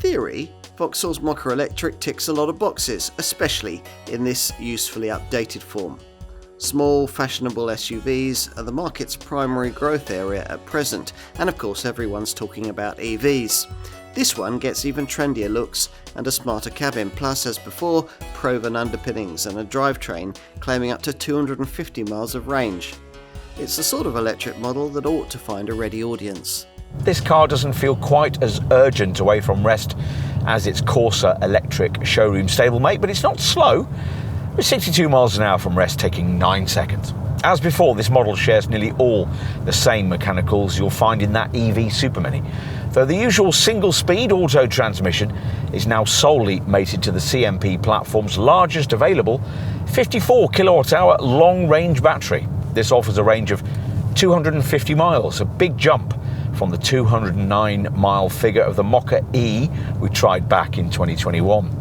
theory, Vauxhall's Mokka Electric ticks a lot of boxes, especially in this usefully updated form. Small, fashionable SUVs are the market's primary growth area at present, and of course everyone's talking about EVs. This one gets even trendier looks and a smarter cabin, plus, as before, proven underpinnings and a drivetrain claiming up to 250 miles of range. It's the sort of electric model that ought to find a ready audience. This car doesn't feel quite as urgent away from rest as its Corsa electric showroom stablemate, but it's not slow, with 62 miles an hour from rest taking 9 seconds. As before, this model shares nearly all the same mechanicals you'll find in that EV Super Mini, though the usual single-speed auto transmission is now solely mated to the CMP platform's largest available 54 kilowatt-hour long-range battery. This offers a range of 250 miles, a big jump from the 209-mile figure of the Mokka E we tried back in 2021.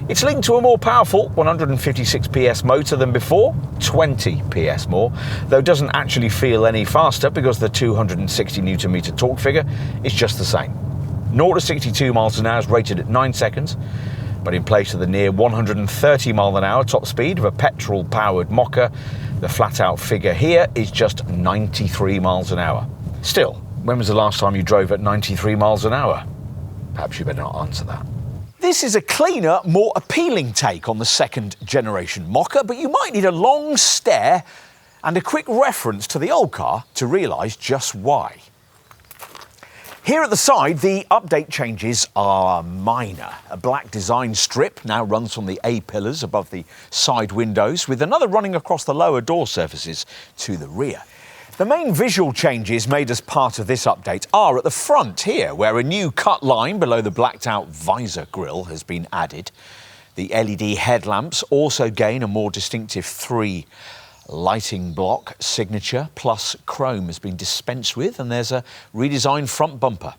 It's linked to a more powerful 156 PS motor than before, 20 PS more, though doesn't actually feel any faster because the 260 Nm torque figure is just the same. 0 to 62 miles an hour is rated at 9 seconds, but in place of the near 130 mile an hour top speed of a petrol-powered Mokka, the flat-out figure here is just 93 miles an hour. Still, when was the last time you drove at 93 miles an hour? Perhaps you better not answer that. This is a cleaner, more appealing take on the second generation Mokka, but you might need a long stare and a quick reference to the old car to realise just why. Here at the side, the update changes are minor. A black design strip now runs from the A-pillars above the side windows, with another running across the lower door surfaces to the rear. The main visual changes made as part of this update are at the front here, where a new cut line below the blacked-out visor grille has been added. The LED headlamps also gain a more distinctive 3 lighting block signature, plus chrome has been dispensed with, and there's a redesigned front bumper.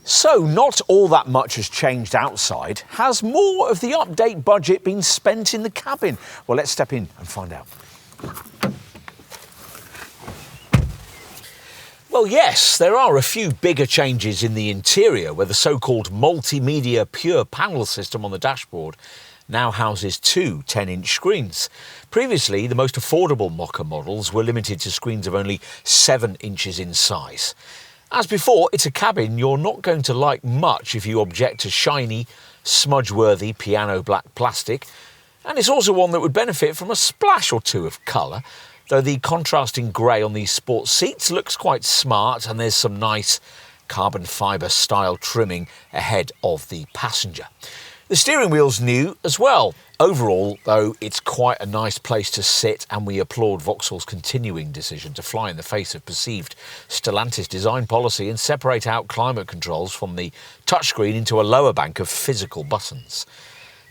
So not all that much has changed outside. Has more of the update budget been spent in the cabin? Well, let's step in and find out. Well, yes, there are a few bigger changes in the interior, where the so-called multimedia pure panel system on the dashboard now houses 2 10-inch screens. Previously, the most affordable Mokka models were limited to screens of only 7 inches in size. As before, it's a cabin you're not going to like much if you object to shiny, smudge-worthy piano black plastic, and it's also one that would benefit from a splash or two of colour, though the contrasting grey on these sports seats looks quite smart, and there's some nice carbon fibre style trimming ahead of the passenger. The steering wheel's new as well. Overall, though, it's quite a nice place to sit, and we applaud Vauxhall's continuing decision to fly in the face of perceived Stellantis design policy and separate out climate controls from the touchscreen into a lower bank of physical buttons.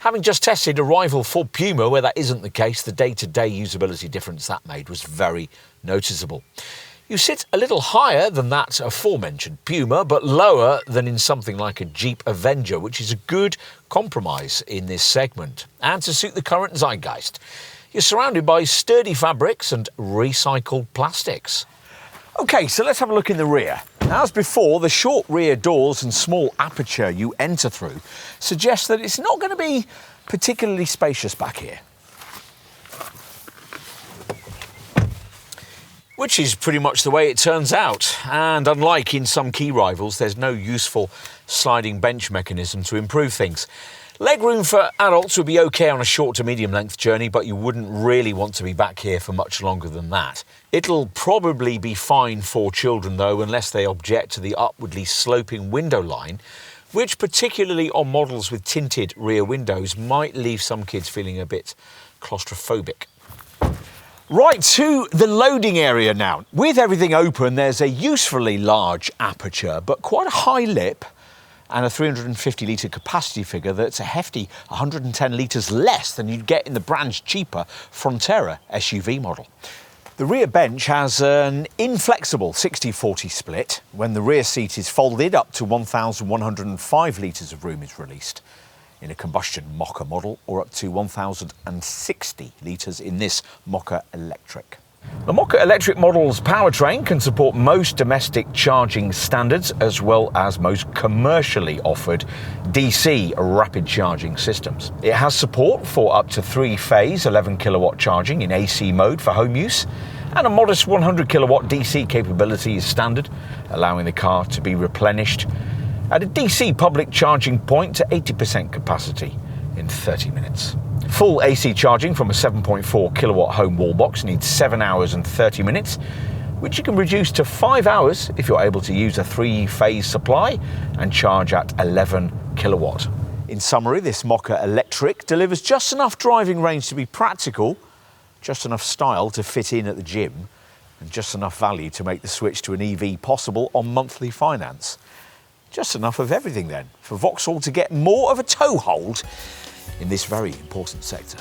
Having just tested a rival Ford Puma where that isn't the case, the day-to-day usability difference that made was very noticeable. You sit a little higher than that aforementioned Puma, but lower than in something like a Jeep Avenger, which is a good compromise in this segment. And to suit the current zeitgeist, you're surrounded by sturdy fabrics and recycled plastics. OK, so let's have a look in the rear. As before, the short rear doors and small aperture you enter through suggest that it's not going to be particularly spacious back here. Which is pretty much the way it turns out. And unlike in some key rivals, there's no useful sliding bench mechanism to improve things. Legroom for adults would be OK on a short to medium length journey, but you wouldn't really want to be back here for much longer than that. It'll probably be fine for children though, unless they object to the upwardly sloping window line, which particularly on models with tinted rear windows might leave some kids feeling a bit claustrophobic. Right, to the loading area now. With everything open, there's a usefully large aperture, but quite a high lip, and a 350 litre capacity figure that's a hefty 110 litres less than you'd get in the brand's cheaper Frontera SUV model. The rear bench has an inflexible 60-40 split when the rear seat is folded. Up to 1,105 litres of room is released in a combustion Mokka model, or up to 1,060 litres in this Mokka Electric. The Mokka Electric model's powertrain can support most domestic charging standards as well as most commercially offered DC rapid charging systems. It has support for up to 3-phase 11 kilowatt charging in AC mode for home use, and a modest 100 kilowatt DC capability is standard, allowing the car to be replenished at a DC public charging point to 80% capacity in 30 minutes. Full AC charging from a 7.4 kilowatt home wall box needs 7 hours and 30 minutes, which you can reduce to 5 hours if you're able to use a 3-phase supply and charge at 11 kilowatt. In summary, this Mokka Electric delivers just enough driving range to be practical, just enough style to fit in at the gym, and just enough value to make the switch to an EV possible on monthly finance. Just enough of everything then for Vauxhall to get more of a toehold in this very important sector.